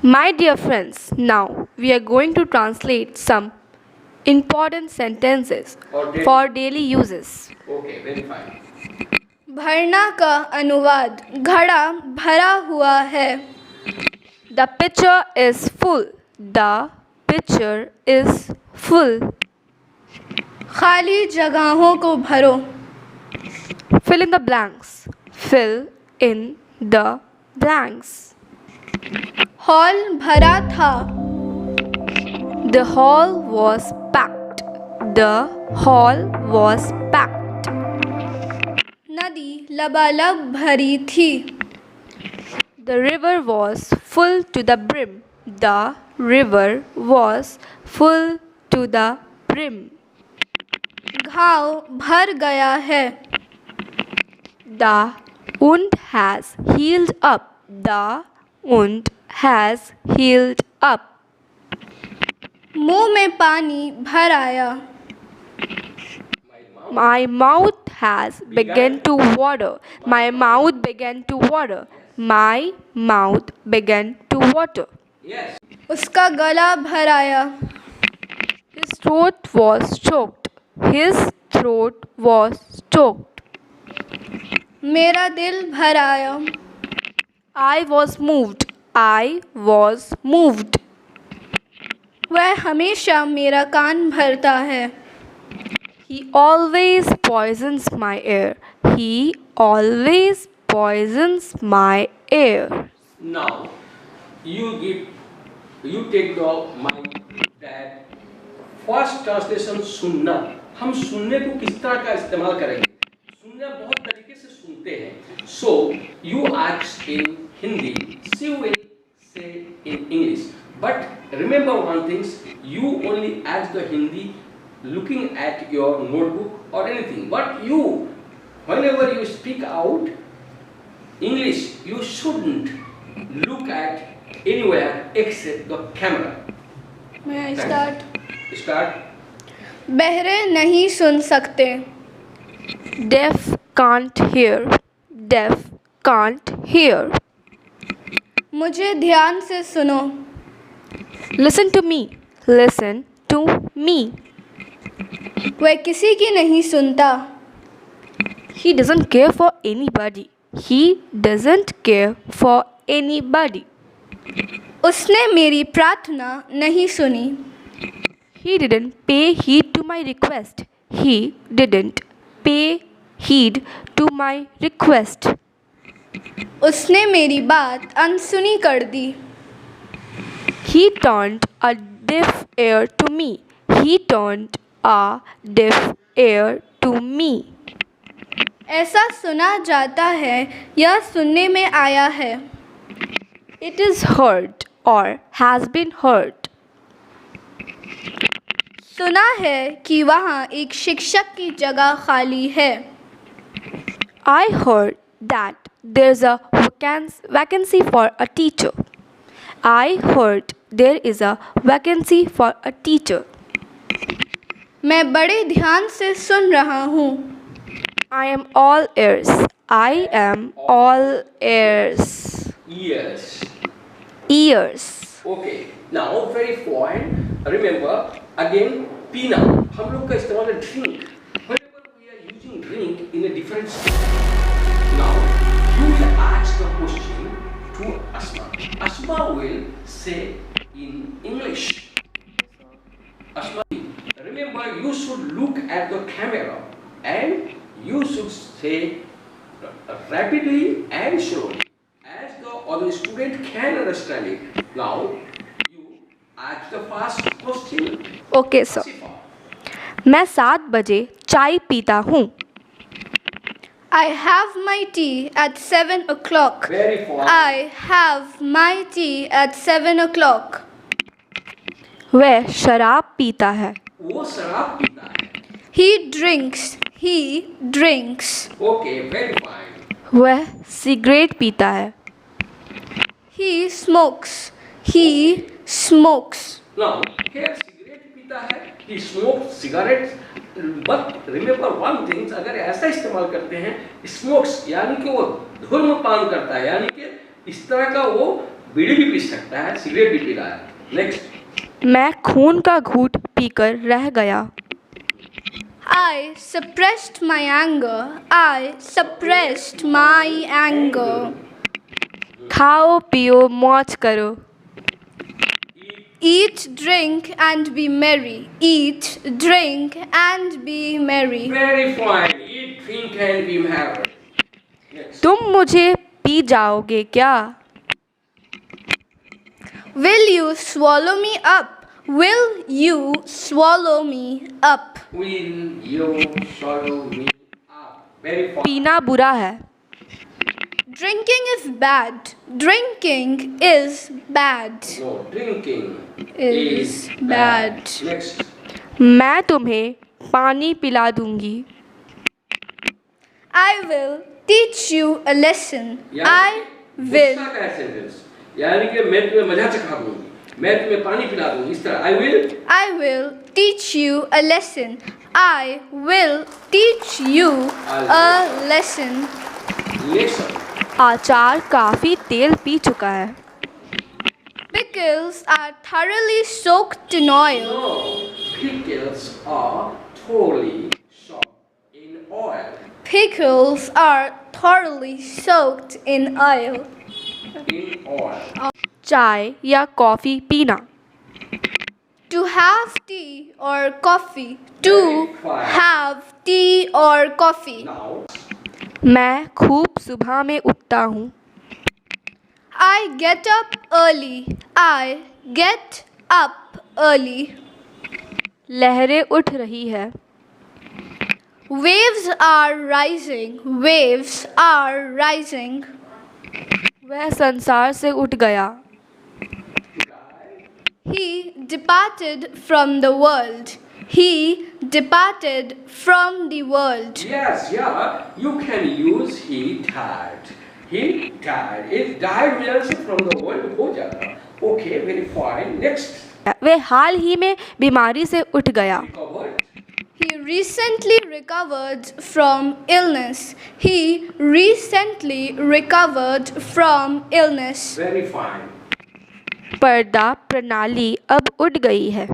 My dear friends, now we are going to translate some important sentences for daily uses. Okay, very fine. भरना का अनुवाद घड़ा भरा हुआ है. The pitcher is full. The pitcher is full. खाली जगहों को भरो. Fill in the blanks. Fill in the blanks. Hall भरा था. The hall was packed. The hall was packed. नदी लबालब भरी थी. The river was full to the brim. The river was full to the brim. घाव भर गया है. The wound has healed up. The wound has healed up. मुंह में पानी भर आया. My mouth has begun to water. My mouth began to water. My mouth began to water. Yes. उसका गला भर आया. His throat was choked. His throat was choked. मेरा दिल भर आया. I was moved. I was moved. वह हमेशा मेरा कान भरता है. He always poisons my ear. He always poisons my ear. Now, you take the mind that first translation सुनना. हम सुनने को किस तरह का इस्तेमाल करेंगे? सुनना बहुत तरीके से सुनते हैं. So you ask in Hindi, she will say in English. But remember one thing, you only ask the Hindi looking at your notebook or anything. But you, whenever you speak out English, you shouldn't look at anywhere except the camera. मैं start. Start. बहरे नहीं सुन सकते. Deaf can't hear. Deaf can't hear. मुझे ध्यान से सुनो. Listen to me. Listen to me. वह किसी की नहीं सुनता. He doesn't care for anybody. He doesn't care for anybody. उसने मेरी प्रार्थना नहीं सुनी. He didn't pay heed to my request. He didn't pay heed to my request. उसने मेरी बात अनसुनी कर दी. He turned a deaf ear to me. He turned a deaf ear to me. ऐसा सुना जाता है या सुनने में आया है. It is heard or has been heard. सुना है कि वहाँ एक शिक्षक की जगह खाली है. I heard that there's a vacancy for a teacher. I heard there is a vacancy for a teacher. मैं बड़े ध्यान से सुन रहा हूँ. I am all ears. I am all ears. Yes. Ears. Okay. Now very fine. Remember again pina. हम लोग का इस्तेमाल है drink. Whenever we are using drink in a different state. Now you will ask the question to Asma. Asma will say in English. Asma, remember you should look at the camera and you should say rapidly and slowly as the other student can understand it. Now you ask the first question. Okay, sir. Asifa. मैं 7 बजे चाय पीता हूँ. I have my tea at 7 o'clock. Very fine. I have my tea at 7 o'clock. वह शराब पीता है. वो शराब पीता है. He drinks. He drinks. Okay, very fine. वह सिगरेट पीता है. He smokes. He smokes. Now here cigarette पीता है. He smokes cigarettes. But remember one thing, अगर ऐसा इस्तेमाल करते हैं smokes यानी कि वो धूम्रपान करता है, यानी कि इस तरह का वो बीड़ी भी पी सकता है, सिगरेट भी पी रहा है. नेक्स्ट. मैं खून का घूंट पीकर रह गया. I suppressed my anger. I suppressed my anger. खाओ पियो मौज करो. Eat, drink, and be merry. Eat, drink, and be merry. Very fine. Eat, drink, and be merry. Next. तुम मुझे पी जाओगे क्या? Will you swallow me up? Will you swallow me up? Will you swallow me up? Very fine. पीना बुरा है. Drinking is bad. Drinking is bad. No, drinking Is bad. Next. मैं तुम्हें पानी पिला दूंगी. I will teach you a lesson. I will. गुस्सा का sentence. यानी कि मैं तुम्हें मजा चखा दूंगी, मैं तुम्हें पानी पिला दूंगी, इस तरह. I will teach you a lesson. I will teach you a lesson. Lesson. अचार काफी तेल पी चुका है. Pickles are thoroughly soaked in oil. No, pickles are thoroughly soaked in oil. Pickles are thoroughly soaked in oil. In oil. चाय या coffee पीना. To have tea or coffee. To have tea or coffee. Now, मैं खूब सुबह में उठता हूँ. I get up early. I get up early. लहरें उठ रही है. Waves are rising. Waves are rising. वह संसार से उठ गया. He departed from the world. He departed from the world. yes, yeah, you can use he died. He died. If died means from the world हो जाता. Okay, very fine. Next. वे हाल ही में बीमारी से उठ गया. Recovered. He recently recovered from illness. He recently recovered from illness. Very fine. पर्दा प्रणाली अब उठ गई है.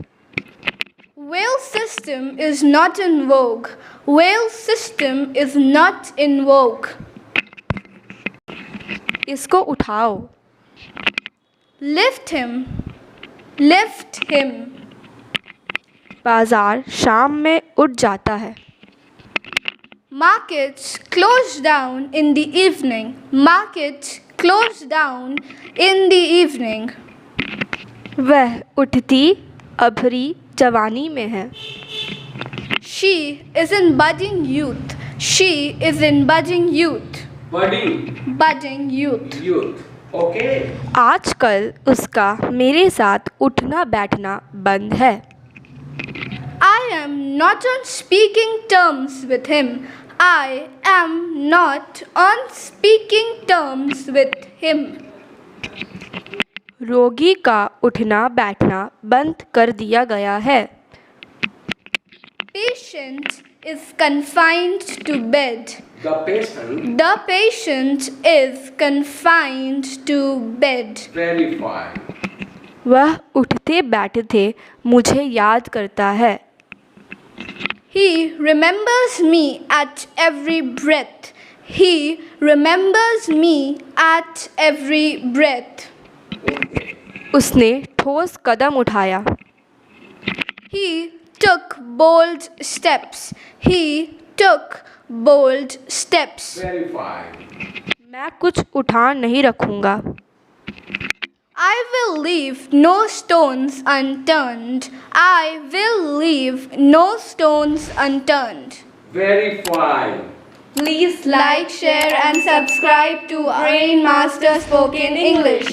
Whale system is not in vogue. Whale system is not in vogue. इसको उठाओ. Lift him. Lift him. बाजार शाम में उठ जाता है. Markets close down in the evening. Markets close down in the evening. वह उठती अभरी जवानी में है. She is in budding youth. She is in budding youth. Budding. Budding youth. Youth. Okay. आजकल उसका मेरे साथ उठना बैठना बंद है. I am not on speaking terms with him. I am not on speaking terms with him. रोगी का उठना बैठना बंद कर दिया गया है. Patient is confined to bed. The patient. The patient is confined to bed. Very fine. वह उठते बैठते मुझे याद करता है. He remembers me at every breath. He remembers me at every breath. Okay. उसने ठोस कदम उठाया. He took bold steps. He took bold steps. Very fine. मैं कुछ उठा नहीं रखूँगा. I will leave no stones unturned. I will leave no stones unturned. Very fine. Please like, share, and subscribe to Brain Master Spoken English.